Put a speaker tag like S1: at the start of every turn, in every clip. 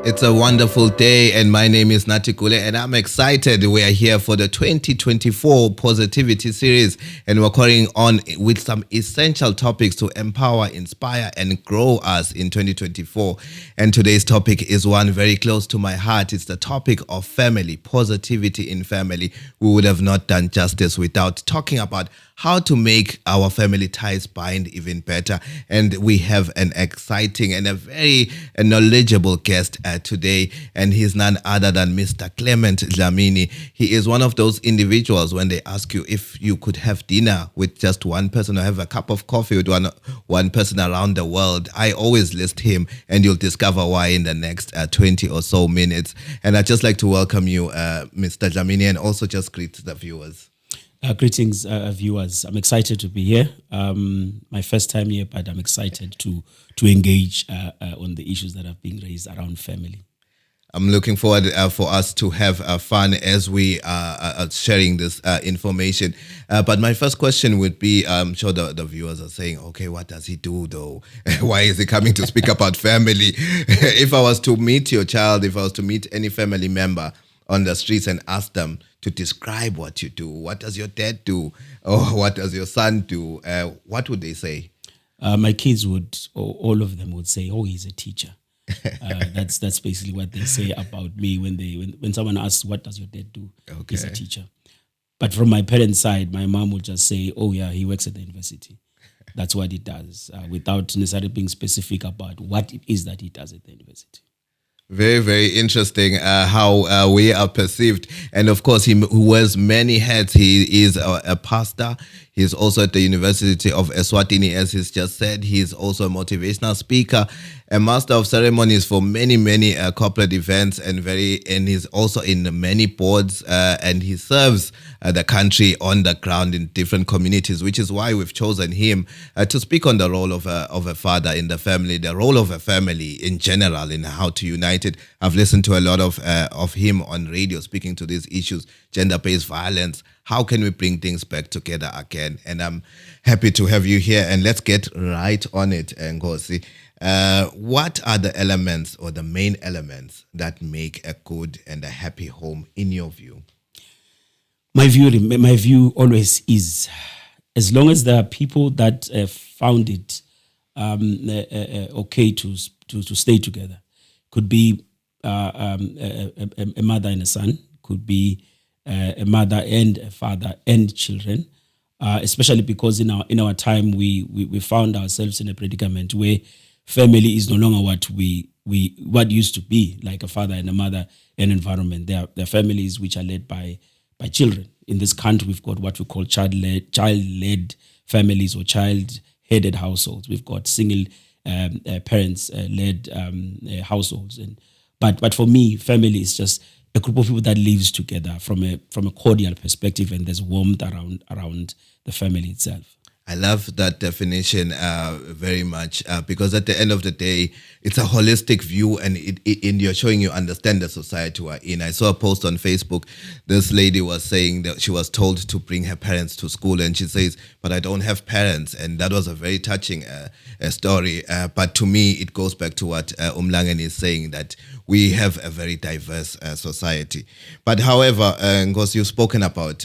S1: It's a wonderful day, and my name is Natikule, and I'm excited. We are here for the 2024 Positivity Series, and we're carrying on with some essential topics to empower, inspire, and grow us in 2024. And today's topic is one very close to my heart. It's the topic of family, positivity in family. We would have not done justice without talking about how to make our family ties bind even better. And we have an exciting and a very knowledgeable guest today, and he's none other than Mr. Clement Dlamini. He is one of those individuals when they ask you if you could have dinner with just one person or have a cup of coffee with one person around the world. I always list him, and you'll discover why in the next 20 or so minutes. And I'd just like to welcome you, Mr. Dlamini, and also just greet the viewers.
S2: Greetings, viewers. I'm excited to be here. My first time here, but I'm excited to engage on the issues that have been raised around family.
S1: I'm looking forward for us to have fun as we are sharing this information. But my first question would be, I'm sure the viewers are saying, okay, what does he do though? Why is he coming to speak about family? If I was to meet your child, if I was to meet any family member on the streets and ask them to describe what you do, what does your dad do, or what does your son do, what would they say?
S2: My kids would, or all of them would say, "Oh, he's a teacher." That's basically what they say about me when someone asks, "What does your dad do?"
S1: Okay.
S2: He's a teacher. But from my parents' side, my mom would just say, "Oh yeah, he works at the university." That's what he does, without necessarily being specific about what it is that he does at the university.
S1: Very, very interesting how we are perceived. And of course, he wears many hats. He is a pastor. He's also at the University of Eswatini, as he's just said. He's also a motivational speaker, a master of ceremonies for many, many corporate events, and he's also in many boards, and he serves the country on the ground in different communities, which is why we've chosen him to speak on the role of a father in the family, the role of a family in general, in how to unite it. I've listened to a lot of him on radio speaking to these issues, gender-based violence. How can we bring things back together again? And I'm happy to have you here. And let's get right on it, Ngozi. What are the elements or the main elements that make a good and a happy home in your view?
S2: My view always is, as long as there are people that found it okay to stay together, could be a mother and a son, could be a mother and a father and children, especially because in our time we found ourselves in a predicament where family is no longer what used to be, like a father and a mother, an environment. There are families which are led by children. In this country, we've got what we call child-led families or child-headed households. We've got single parents led households, but for me, family is just a group of people that lives together from a cordial perspective, and there's warmth around the family itself.
S1: I love that definition very much because at the end of the day, it's a holistic view, and you're showing you understand the society we're in. I saw a post on Facebook. This lady was saying that she was told to bring her parents to school, and she says, "But I don't have parents." And that was a very touching story. But to me, it goes back to what Umlangen is saying, that we have a very diverse society. But however, Ngozi, you've spoken about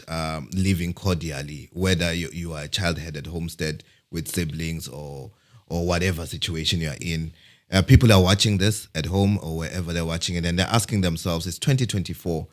S1: living cordially, whether you are a child-headed homestead with siblings or whatever situation you're in. People are watching this at home or wherever they're watching it, and they're asking themselves, it's 2024.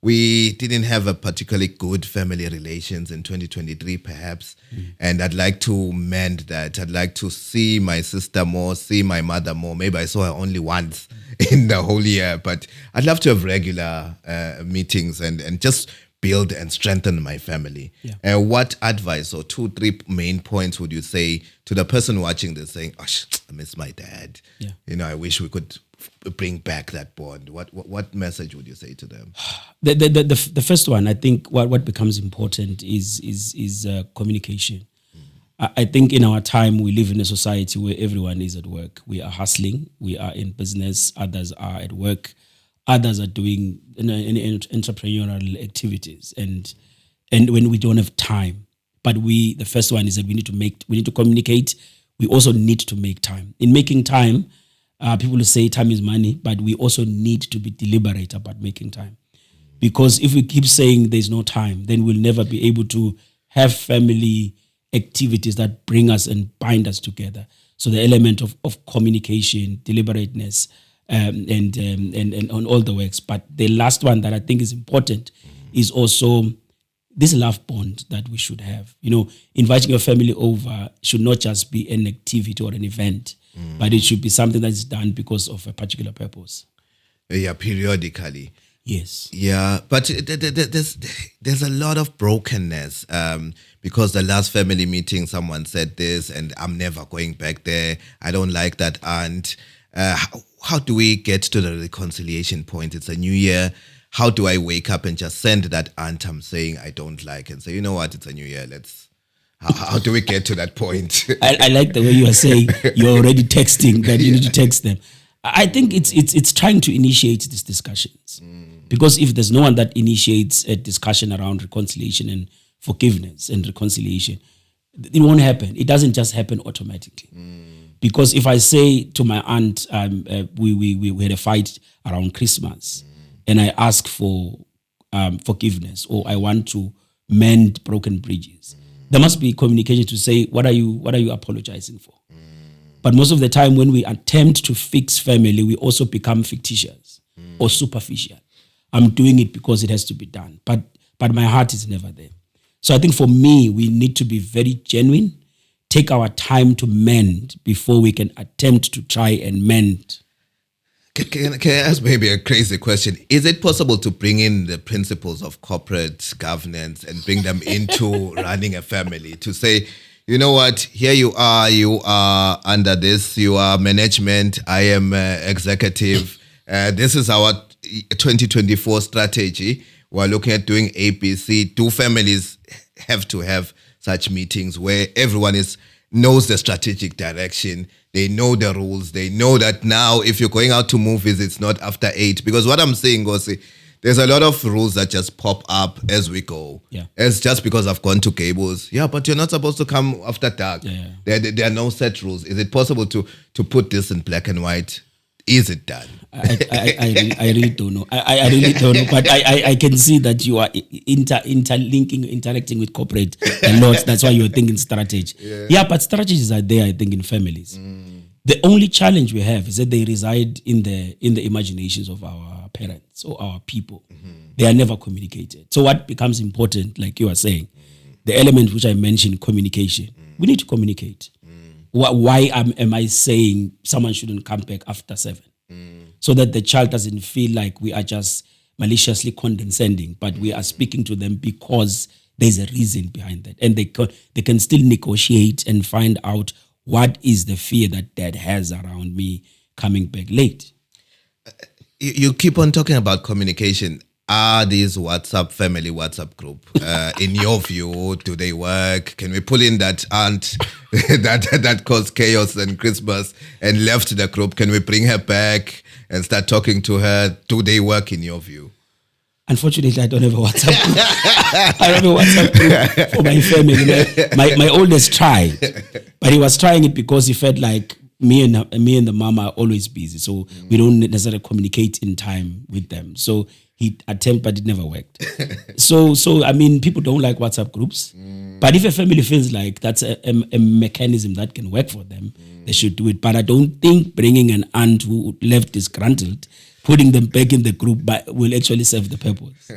S1: We didn't have a particularly good family relations in 2023, perhaps. And I'd like to mend that. I'd like to see my sister more, see my mother more. Maybe I saw her only once in the whole year, but I'd love to have regular meetings and just build and strengthen my family.
S2: Yeah.
S1: What advice or 2-3 main points would you say to the person watching this saying, "Oh, I miss my dad.
S2: Yeah.
S1: I wish we could bring back that bond"? What message would you say to them?
S2: The first one, I think, what becomes important is communication. I think in our time we live in a society where everyone is at work. We are hustling. We are in business. Others are at work. Others are doing entrepreneurial activities, and when we don't have time. But the first one is that we need to communicate. We also need to make time. In making time, People will say time is money, but we also need to be deliberate about making time. Because if we keep saying there's no time, then we'll never be able to have family activities that bring us and bind us together. So the element of communication, deliberateness, and on all the works. But the last one that I think is important is also this love bond that we should have. Inviting your family over should not just be an activity or an event, but it should be something that is done because of a particular purpose.
S1: Yeah, periodically.
S2: Yes.
S1: Yeah, but there's a lot of brokenness because the last family meeting someone said this and I'm never going back there. I don't like that aunt. How do we get to the reconciliation point? It's a new year. How do I wake up and just send that aunt I'm saying I don't like and say, you know what, it's a new year. How do we get to that point?
S2: I like the way you are saying you're already texting that you need to text them. I think it's trying to initiate these discussions. Because if there's no one that initiates a discussion around reconciliation and forgiveness and reconciliation, it won't happen. It doesn't just happen automatically. Because if I say to my aunt, we had a fight around Christmas, and I ask for forgiveness, or I want to mend broken bridges, there must be communication to say, what are you apologizing for? But most of the time when we attempt to fix family, we also become fictitious or superficial. I'm doing it because it has to be done. But my heart is never there. So I think for me, we need to be very genuine, take our time to mend before we can attempt to try and mend.
S1: Can I ask maybe a crazy question? Is it possible to bring in the principles of corporate governance and bring them into running a family to say, you know what, here you are under this, you are management, I am executive, this is our 2024 strategy. We're looking at doing ABC. Do families have to have such meetings where everyone knows the strategic direction? They know the rules. They know that now if you're going out to movies, it's not after 8. Because what I'm saying, Gosi, there's a lot of rules that just pop up as we go.
S2: Yeah.
S1: It's just because I've gone to cables. Yeah, but you're not supposed to come after dark.
S2: Yeah.
S1: There are no set rules. Is it possible to put this in black and white? Is it done?
S2: I really don't know. I really don't know. But I can see that you are interacting with corporate a lot. That's why you're thinking strategy. Yeah, but strategies are there, I think, in families. The only challenge we have is that they reside in the imaginations of our parents or our people. They are never communicated. So what becomes important, like you are saying, the element which I mentioned, communication. We need to communicate. Why am I saying someone shouldn't come back after 7? So that the child doesn't feel like we are just maliciously condescending, but we are speaking to them because there's a reason behind that. And they can still negotiate and find out what is the fear that dad has around me coming back late.
S1: You keep on talking about communication. Are these family WhatsApp group, in your view, do they work? Can we pull in that aunt that caused chaos and Christmas and left the group? Can we bring her back and start talking to her? Do they work in your view?
S2: Unfortunately, I don't have a WhatsApp group. I don't have a WhatsApp group for my family. My oldest tried, but he was trying it because he felt like me and the mom are always busy, so we don't necessarily communicate in time with them. So he attempted, but it never worked. So I mean, people don't like WhatsApp groups, but if a family feels like that's a mechanism that can work for them, they should do it. But I don't think bringing an aunt who left disgruntled, putting them back in the group, will actually serve the purpose.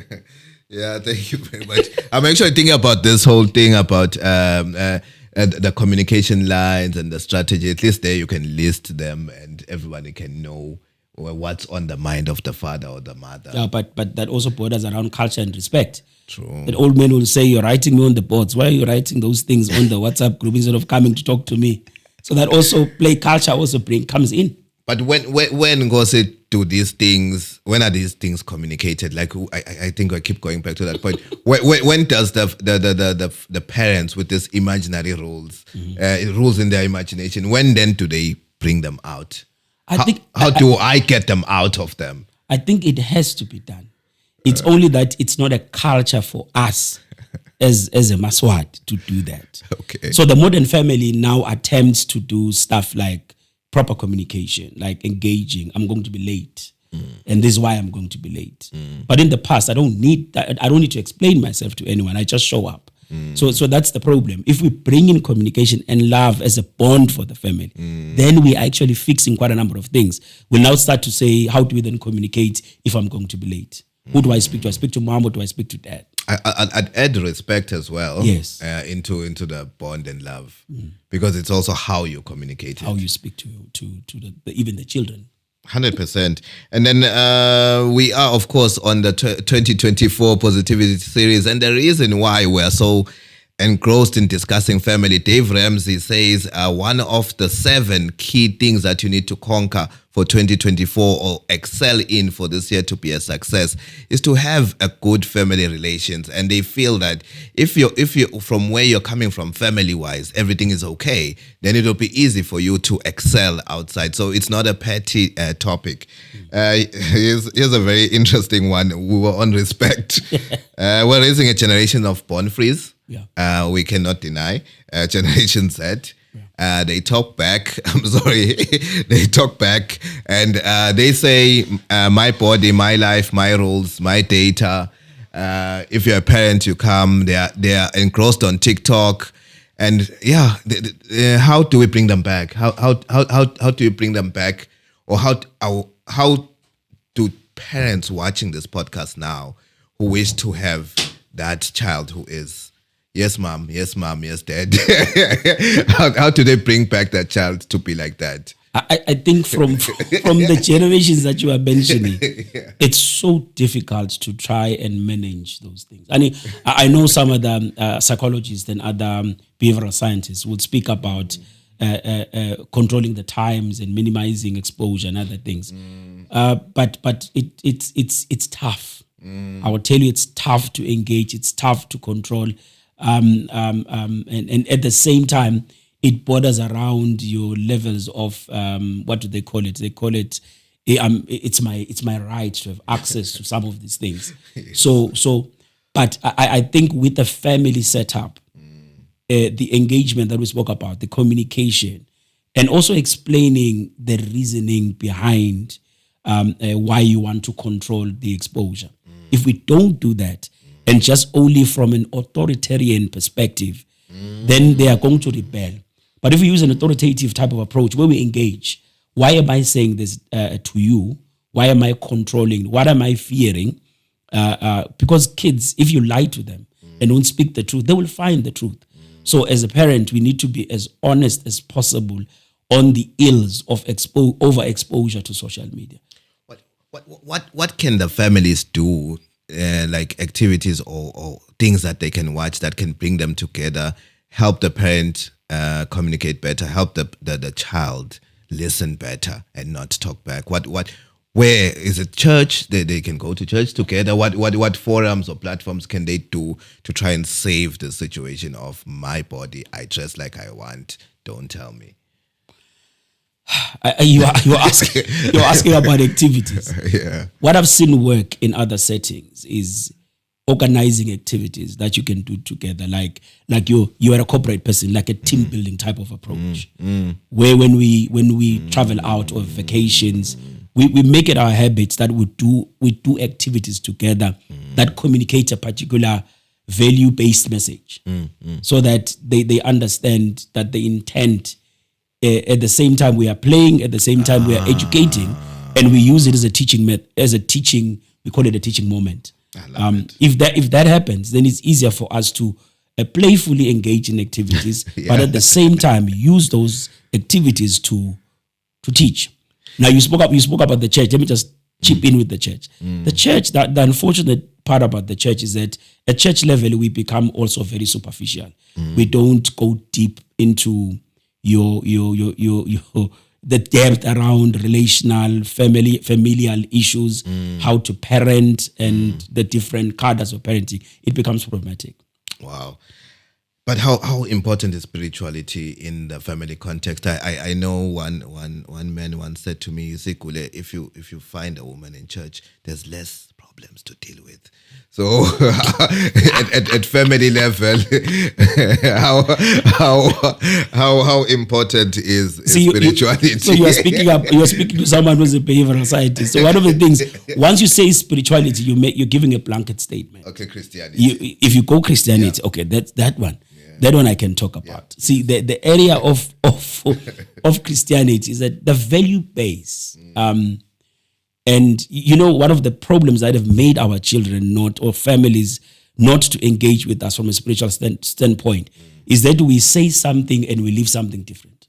S1: Yeah, thank you very much. I'm actually thinking about this whole thing about the communication lines and the strategy. At least there you can list them and everybody can know what's on the mind of the father or the mother.
S2: Yeah, but that also borders around culture and respect.
S1: True.
S2: That old man will say, you're writing me on the boards. Why are you writing those things on the WhatsApp group instead of coming to talk to me? So that also culture also comes in.
S1: But when goes it to these things? When are these things communicated? Like I think I keep going back to that point. When does the parents with these imaginary rules, rules in their imagination? When then do they bring them out? How do I get them out of them?
S2: I think it has to be done. It's only that it's not a culture for us as a Maswat to do that.
S1: Okay.
S2: So the modern family now attempts to do stuff like proper communication, like engaging. I'm going to be late, and this is why I'm going to be late. But in the past, I don't need that. I don't need to explain myself to anyone. I just show up. So that's the problem. If we bring in communication and love as a bond for the family, then we are actually fixing quite a number of things. We'll now start to say, how do we then communicate if I'm going to be late? Who do I speak to? I speak to mom, or do I speak to dad?
S1: I'd add respect as well.
S2: Yes.
S1: Into the bond and love, because it's also how you communicate.
S2: How you speak to even the children.
S1: 100%. And then we are, of course, on the 2024 Positivity Series. And the reason why we're so engrossed in discussing family, Dave Ramsey says one of the 7 key things that you need to conquer for 2024 or excel in for this year to be a success is to have a good family relations. And they feel that if you from where you're coming from family wise, everything is okay, then it'll be easy for you to excel outside. So it's not a petty topic. Here's a very interesting one. We were on respect. We're raising a generation of born frees.
S2: Yeah.
S1: We cannot deny. Generation Z. They talk back. I'm sorry. They talk back and they say, my body, my life, my rules, my data. If you're a parent, you come. They are engrossed on TikTok, and how do we bring them back? How do you bring them back, or how do parents watching this podcast now who wish to have that child who is, yes, mom, yes, dad. How do they bring back that child to be like that?
S2: I think from the generations that you are mentioning, it's so difficult to try and manage those things. I know some of the psychologists and other behavioral scientists would speak about controlling the times and minimizing exposure and other things. But it's tough. I will tell you, it's tough to engage. It's tough to control. And at the same time, it borders around your levels of what do they call it? They call it it's my right to have access to some of these things.
S1: Yes.
S2: So, but I think with the family setup, the engagement that we spoke about, the communication, and also explaining the reasoning behind why you want to control the exposure. If we don't do that, and just only from an authoritarian perspective, then they are going to rebel. But if we use an authoritative type of approach where we engage, why am I saying this to you? Why am I controlling? What am I fearing? Because kids, if you lie to them and don't speak the truth, they will find the truth. So as a parent, we need to be as honest as possible on the ills of overexposure to social media.
S1: What can the families do? Like activities or things that they can watch that can bring them together, help the parent communicate better, help the child listen better and not talk back. Where is it? Church? They can go to church together. What forums or platforms can they do to try and save the situation of my body? I dress like I want. Don't tell me.
S2: You're asking about activities.
S1: Yeah.
S2: What I've seen work in other settings is organizing activities that you can do together, like you are a corporate person, like a team building type of approach. Where when we travel out or vacations, we make it our habits that we do activities together that communicate a particular value-based message, so that they understand that the intent. At the same time we are playing, at the same time we are educating, and we use it as a teaching we call it a teaching moment. If that happens, then it's easier for us to playfully engage in activities, but at the same time use those activities to teach. Now you spoke about the church. Let me just chip in with the church. The church, the unfortunate part about the church is that at church level we become also very superficial. We don't go deep into your the depth around relational familial issues, how to parent, and the different cadres of parenting. It becomes problematic.
S1: Wow. But how important is spirituality in the family context? I know one man once said to me, Zikule, if you find a woman in church, there's less problems. problems to deal with. So at family level, how important is spirituality?
S2: So you're speaking to someone who's a behavioral scientist. So one of the things, once you say spirituality, you're giving a blanket statement.
S1: Okay, Christianity.
S2: If you go Christianity, okay, that's that one. Yeah. That one I can talk about. Yeah. See, the area of Christianity is that the value base. And one of the problems that have made our children or families not to engage with us from a spiritual standpoint is that we say something and we live something different.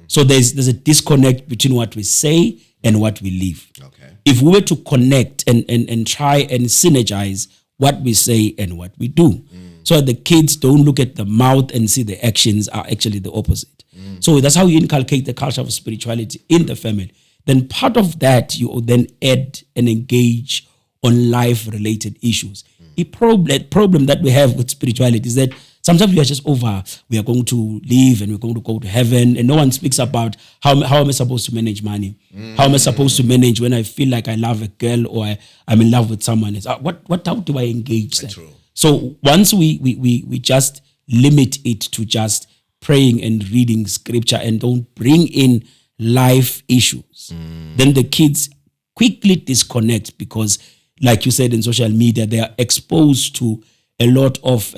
S2: So there's a disconnect between what we say and what we live.
S1: Okay.
S2: If we were to connect and try and synergize what we say and what we do, so that the kids don't look at the mouth and see the actions are actually the opposite. So that's how you inculcate the culture of spirituality in the family. Then part of that, you then add and engage on life-related issues. A problem that we have with spirituality is that sometimes we are just we are going to live and we're going to go to heaven, and no one speaks about how am I supposed to manage money? How am I supposed to manage when I feel like I love a girl or I'm in love with someone else? How do I engage that? So once we just limit it to just praying and reading scripture and don't bring in life issues, then the kids quickly disconnect because, like you said, in social media, they are exposed to a lot of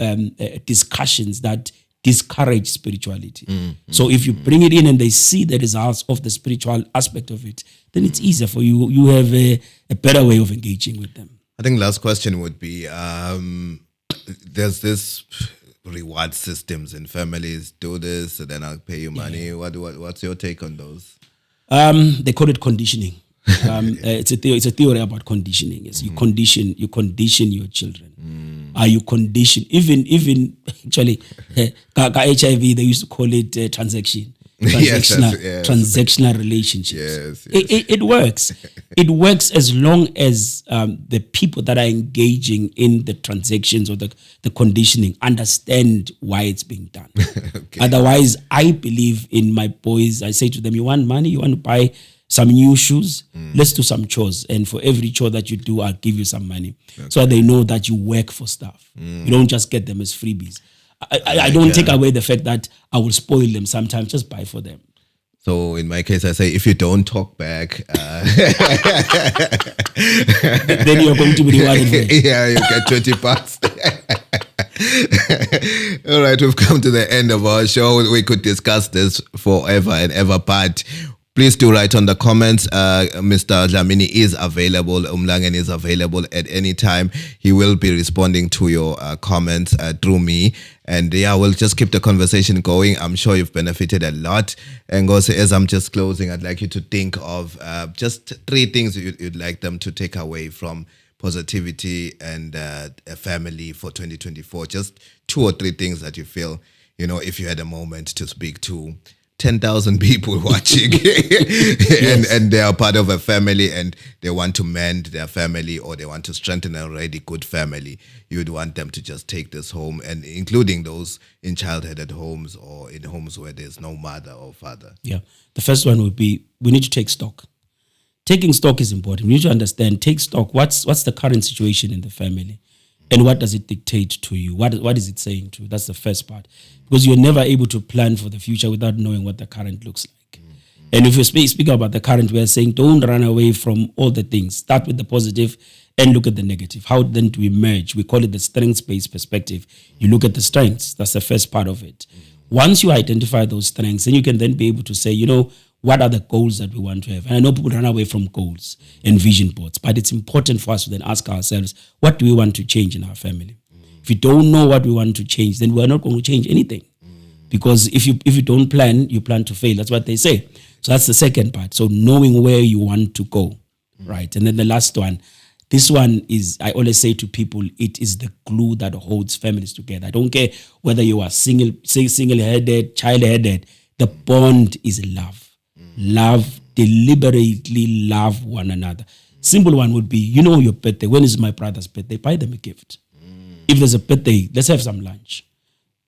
S2: discussions that discourage spirituality. So if you bring it in and they see the results of the spiritual aspect of it, then it's easier for you. You have a better way of engaging with them.
S1: I think last question would be, there's this reward systems in families. Do this, and then I'll pay you money. Yeah. What's your take on those?
S2: They call it conditioning. It's a theory about conditioning. Yes, you condition your children. Are you conditioned? Even actually, HIV, they used to call it transactional relationships. It works. It works as long as the people that are engaging in the transactions or the conditioning understand why it's being done. Okay. Otherwise, I believe in my boys. I say to them, you want money? You want to buy some new shoes? Let's do some chores. And for every chore that you do, I'll give you some money. Okay. So they know that you work for stuff. You don't just get them as freebies. I don't take away the fact that I will spoil them sometimes, just buy for them.
S1: So in my case, I say, if you don't talk back,
S2: then you're going to be rewarded.
S1: Yeah, you get 20 bucks. All right, we've come to the end of our show. We could discuss this forever and ever, but please do write on the comments. Mr. Dlamini is available. Umlangen is available at any time. He will be responding to your comments through me. And yeah, we'll just keep the conversation going. I'm sure you've benefited a lot. And also, as I'm just closing, I'd like you to think of just 3 things you'd like them to take away from positivity and a family for 2024. Just 2 or 3 things that you feel, if you had a moment to speak to 10,000 people watching and they are part of a family and they want to mend their family or they want to strengthen an already good family, you would want them to just take this home, and including those in child-headed homes or in homes where there's no mother or father.
S2: Yeah. The first one would be, we need to take stock. Taking stock is important. We need to understand, take stock. What's the current situation in the family? And what does it dictate to you? What is it saying to you? That's the first part. Because you're never able to plan for the future without knowing what the current looks like. And if you speak about the current, we're saying don't run away from all the things. Start with the positive and look at the negative. How then do we merge? We call it the strengths-based perspective. You look at the strengths. That's the first part of it. Once you identify those strengths, then you can then be able to say, what are the goals that we want to have? And I know people run away from goals and vision boards, but it's important for us to then ask ourselves, what do we want to change in our family? If you don't know what we want to change, then we're not going to change anything. Because if you don't plan, you plan to fail. That's what they say. So that's the second part. So knowing where you want to go, right? And then the last one, this one is, I always say to people, it is the glue that holds families together. I don't care whether you are single-headed, child-headed, the bond is love. Love, deliberately love one another. Simple one would be, your birthday. When is my brother's birthday? Buy them a gift. If there's a birthday, let's have some lunch.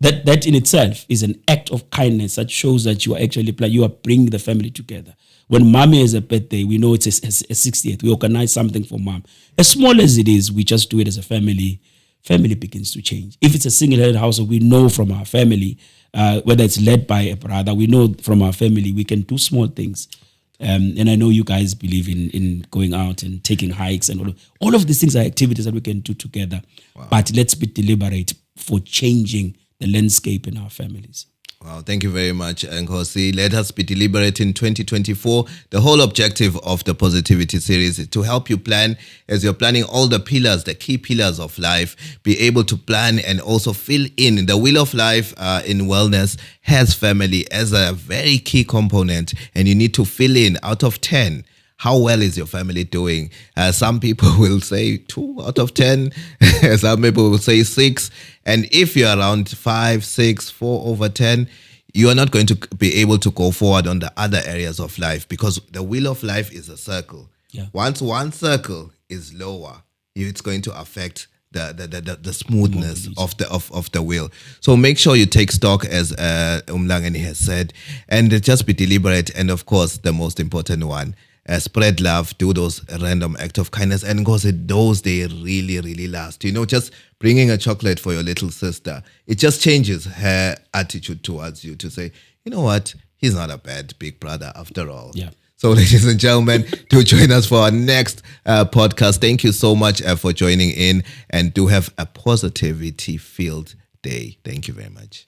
S2: That in itself is an act of kindness that shows that you are actually you are bringing the family together. When mommy has a birthday, we know it's a 60th. We organize something for mom. As small as it is, we just do it as a family. Family begins to change. If it's a single-headed household, we know from our family, whether it's led by a brother, we know from our family we can do small things. And I know you guys believe in going out and taking hikes and all of these things are activities that we can do together. Wow. But let's be deliberate for changing the landscape in our families.
S1: Wow, thank you very much, Nkosi. Let us be deliberate in 2024. The whole objective of the Positivity series is to help you plan as you're planning all the pillars, the key pillars of life, be able to plan and also fill in. The wheel of life in wellness has family as a very key component, and you need to fill in out of 10. How well is your family doing? Some people will say 2 out of 10. Some people will say 6. And if you're around 5, 6, 4 over 10, you are not going to be able to go forward on the other areas of life, because the wheel of life is a circle.
S2: Yeah.
S1: Once one circle is lower, it's going to affect the smoothness of the wheel. So make sure you take stock, as Umlangeni has said, and just be deliberate. And of course, the most important one, spread love, do those random acts of kindness, and because those, they really, really last. Just bringing a chocolate for your little sister, it just changes her attitude towards you to say, you know what, he's not a bad big brother after all.
S2: Yeah.
S1: So, ladies and gentlemen, do join us for our next podcast. Thank you so much for joining in, and do have a positivity-filled day. Thank you very much.